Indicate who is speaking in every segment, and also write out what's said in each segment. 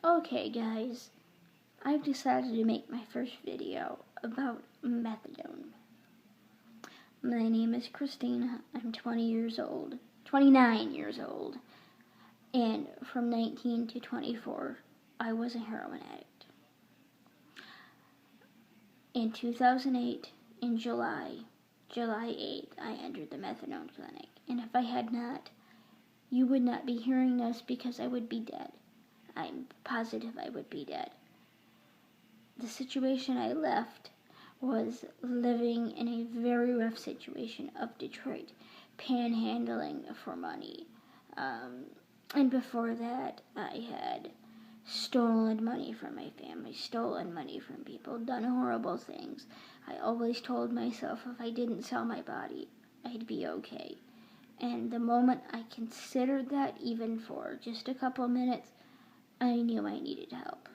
Speaker 1: Okay guys, I've decided to make my first video about methadone. My name is Christina, I'm 29 years old, and from 19 to 24, I was a heroin addict. In 2008, in July 8th, I entered the methadone clinic, and if I had not, you would not be hearing this because I would be dead. I'm positive I would be dead. The situation I left was living in a very rough situation of Detroit, panhandling for money. And before that, I had stolen money from my family, stolen money from people, done horrible things. I always told myself if I didn't sell my body, I'd be okay. And the moment I considered that, even for just a couple minutes, I knew I needed help.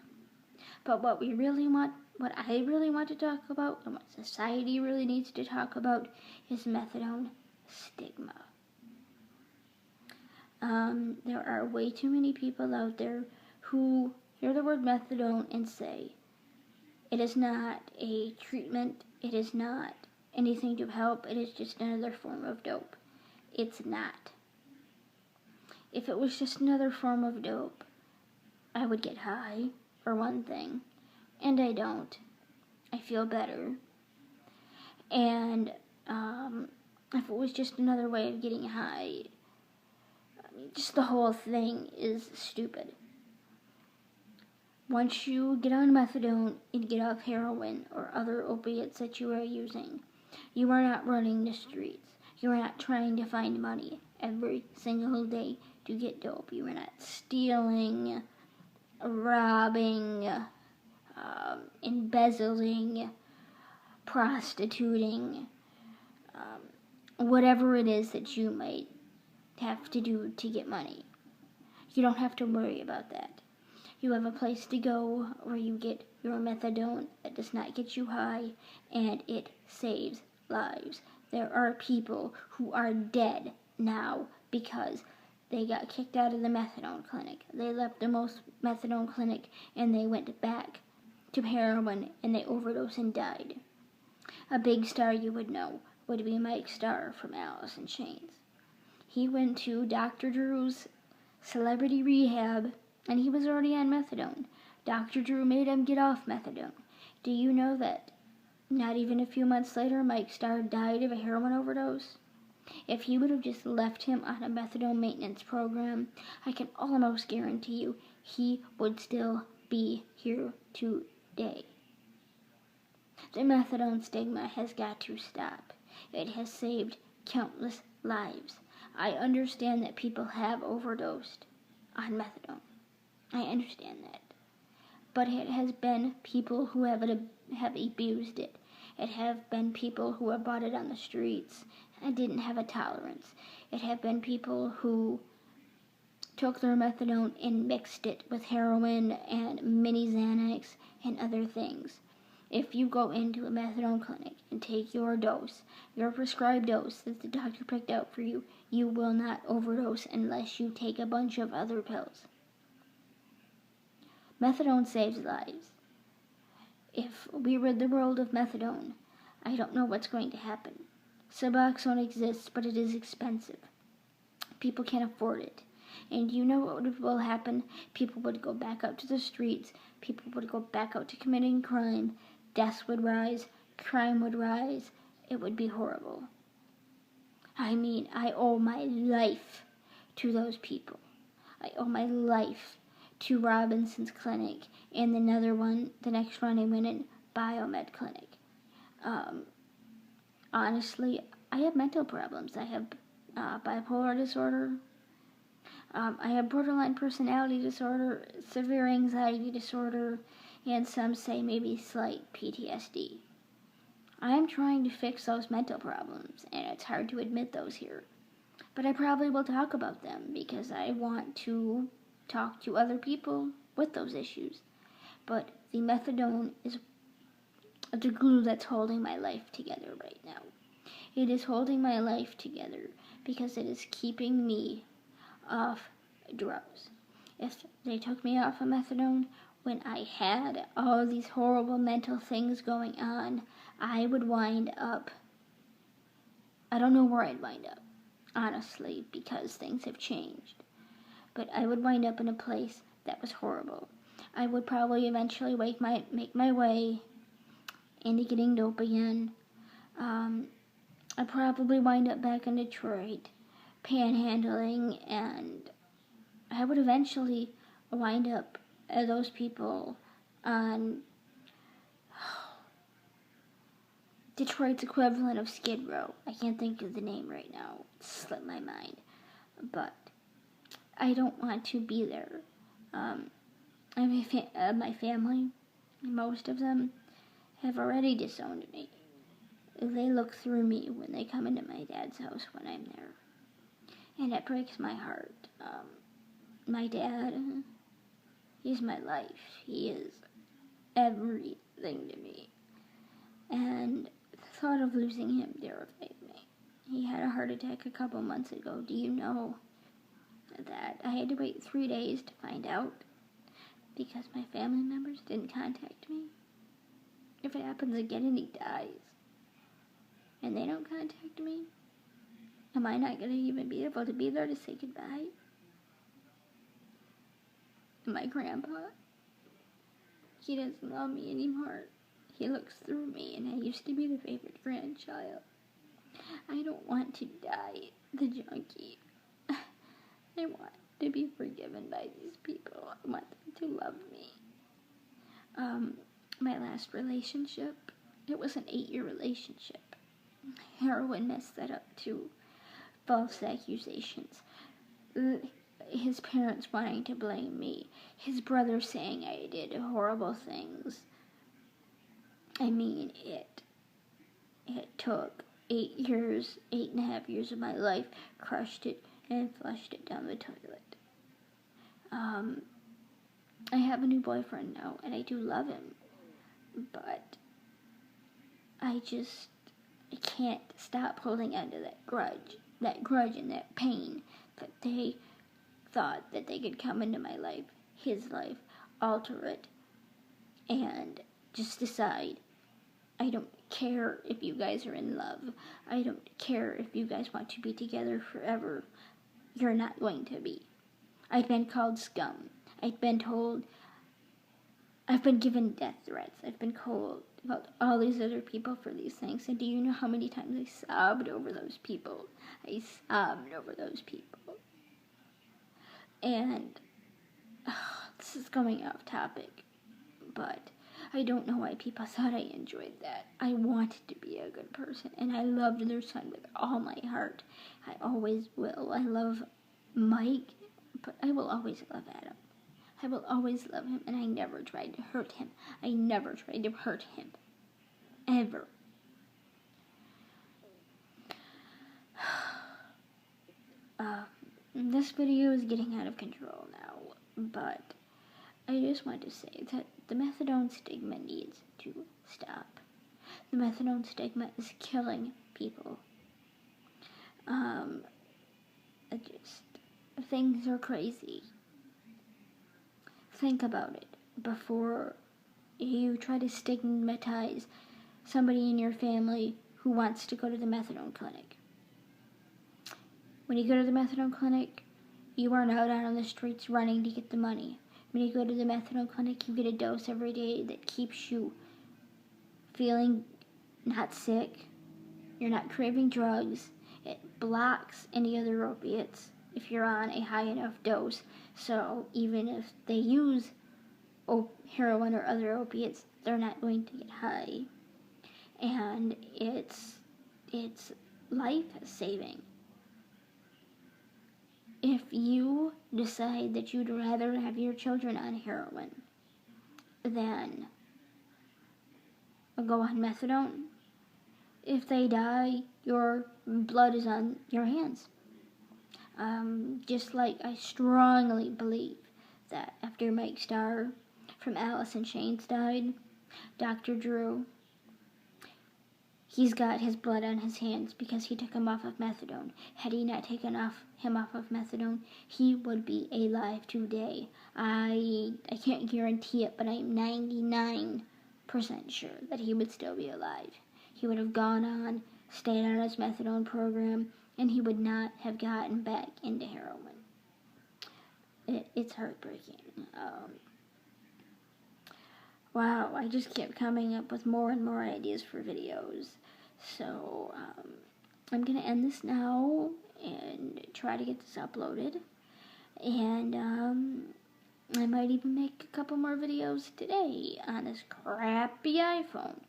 Speaker 1: But what I really want to talk about, and what society really needs to talk about, is methadone stigma. There are way too many people out there who hear the word methadone and say, it is not a treatment, it is not anything to help, it is just another form of dope. It's not. If it was just another form of dope, I would get high, for one thing, and I don't. I feel better. And if it was just another way of getting high, just the whole thing is stupid. Once you get on methadone and get off heroin or other opiates that you are using, you are not running the streets. You are not trying to find money every single day to get dope. You are not stealing, robbing, embezzling, prostituting, whatever it is that you might have to do to get money. You don't have to worry about that. You have a place to go where you get your methadone that does not get you high, and it saves lives. There are people who are dead now because they got kicked out of the methadone clinic. They left the methadone clinic and they went back to heroin and they overdosed and died. A big star you would know would be Mike Starr from Alice in Chains. He went to Dr. Drew's celebrity rehab and he was already on methadone. Dr. Drew made him get off methadone. Do you know that not even a few months later, Mike Starr died of a heroin overdose? If he would have just left him on a methadone maintenance program, I can almost guarantee you he would still be here today. The methadone stigma has got to stop. It has saved countless lives. I understand that people have overdosed on methadone. I understand that. But it has been people who have abused it. It have been people who have bought it on the streets and didn't have a tolerance. It have been people who took their methadone and mixed it with heroin and mini Xanax and other things. If you go into a methadone clinic and take your dose, your prescribed dose that the doctor picked out for you, you will not overdose unless you take a bunch of other pills. Methadone saves lives. If we rid the world of methadone, I don't know what's going to happen. Suboxone exists, but it is expensive. People can't afford it. And you know what will happen? People would go back out to the streets. People would go back out to committing crime. Deaths would rise. Crime would rise. It would be horrible. I mean, I owe my life to those people. I owe my life to Robinson's clinic and the next one I went in, Biomed clinic. Honestly, I have mental problems. I have bipolar disorder. I have borderline personality disorder, severe anxiety disorder, and some say maybe slight PTSD. I'm trying to fix those mental problems, and it's hard to admit those here. But I probably will talk about them because I want to talk to other people with those issues. But the methadone is the glue that's holding my life together right now. It is holding my life together because it is keeping me off drugs. if they took me off of methadone when I had all these horrible mental things going on, I would wind up, I don't know where I'd wind up, honestly, because things have changed. But I would wind up in a place that was horrible. I would probably eventually make my way into getting dope again. I'd probably wind up back in Detroit, panhandling, and I would eventually wind up as those people on Detroit's equivalent of Skid Row. I can't think of the name right now. It slipped my mind. But I don't want to be there. My family, most of them, have already disowned me. They look through me when they come into my dad's house when I'm there. And it breaks my heart. My dad, he's my life. He is everything to me. And the thought of losing him terrified me. He had a heart attack a couple months ago. Do you know that I had to wait 3 days to find out because my family members didn't contact me? If it happens again and he dies and they don't contact me, am I not going to even be able to be there to say goodbye? And my grandpa, he doesn't love me anymore. He looks through me, and I used to be the favorite grandchild. I don't want to die the junkie. I want to be forgiven by these people. I want them to love me. My last relationship, it was an 8-year relationship. Heroin messed that up too. False accusations. His parents wanting to blame me. His brother saying I did horrible things. I mean, it took 8.5 years of my life, crushed it, and flushed it down the toilet. I have a new boyfriend now, and I do love him, but I can't stop holding on to that grudge and that pain that they thought that they could come into my life, his life, alter it, and just decide, I don't care if you guys are in love. I don't care if you guys want to be together forever. You're not going to be. I've been called scum. I've been given death threats. I've been called all these other people for these things. And do you know how many times I sobbed over those people? I sobbed over those people. And this is going off topic, but I don't know why people thought I enjoyed that. I wanted to be a good person, and I loved their son with all my heart. I always will. I love Mike, but I will always love Adam. I will always love him, and I never tried to hurt him. I never tried to hurt him. Ever. This video is getting out of control now, but I just want to say that the methadone stigma needs to stop. The methadone stigma is killing people. Things are crazy. Think about it before you try to stigmatize somebody in your family who wants to go to the methadone clinic. When you go to the methadone clinic, you aren't out on the streets running to get the money. When you go to the methadone clinic, you get a dose every day that keeps you feeling not sick. You're not craving drugs. It blocks any other opiates if you're on a high enough dose. So even if they use heroin or other opiates, they're not going to get high. And it's life-saving. If you decide that you'd rather have your children on heroin than go on methadone, if they die, your blood is on your hands. Just like I strongly believe that after Mike Starr from Alice in Chains died, Dr. Drew, He's got his blood on his hands because he took him off of methadone. Had he not taken him off of methadone, he would be alive today. I can't guarantee it, but I'm 99% sure that he would still be alive. He would have gone on, stayed on his methadone program, and he would not have gotten back into heroin. It's heartbreaking. Wow, I just kept coming up with more and more ideas for videos. So, I'm going to end this now and try to get this uploaded. And, I might even make a couple more videos today on this crappy iPhone.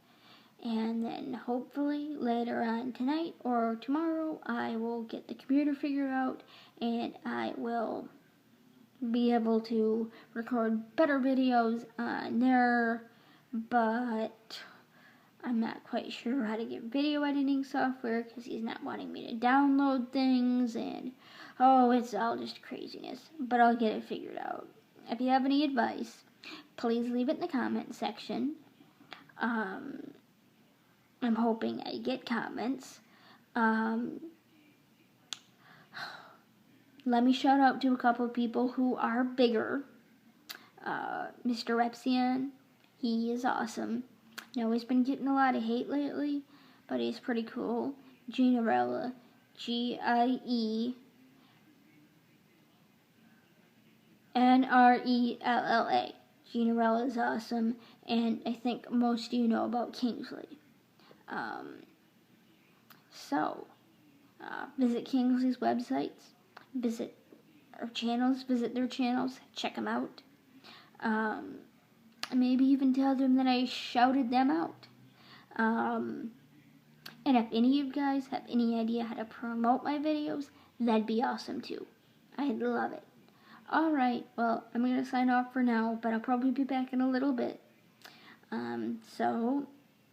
Speaker 1: And then hopefully later on tonight or tomorrow, I will get the computer figured out and I will be able to record better videos on there, but I'm not quite sure how to get video editing software because he's not wanting me to download things, and it's all just craziness, but I'll get it figured out. If you have any advice, please leave it in the comment section. I'm hoping I get comments. Let me shout out to a couple of people who are bigger. Mr. Repsian, he is awesome. I know he's been getting a lot of hate lately, but he's pretty cool. Ginerella, Gienrella. Ginerella is awesome, and I think most of you know about Kingsley. Visit Kingsley's websites. Visit their channels, check them out. Maybe even tell them that I shouted them out. And if any of you guys have any idea how to promote my videos, that'd be awesome too. I'd love it. Alright, well, I'm going to sign off for now, but I'll probably be back in a little bit. So,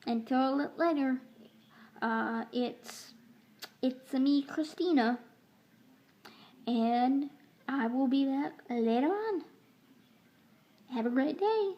Speaker 1: until later, it's me, Christina. And I will be back later on. Have a great day.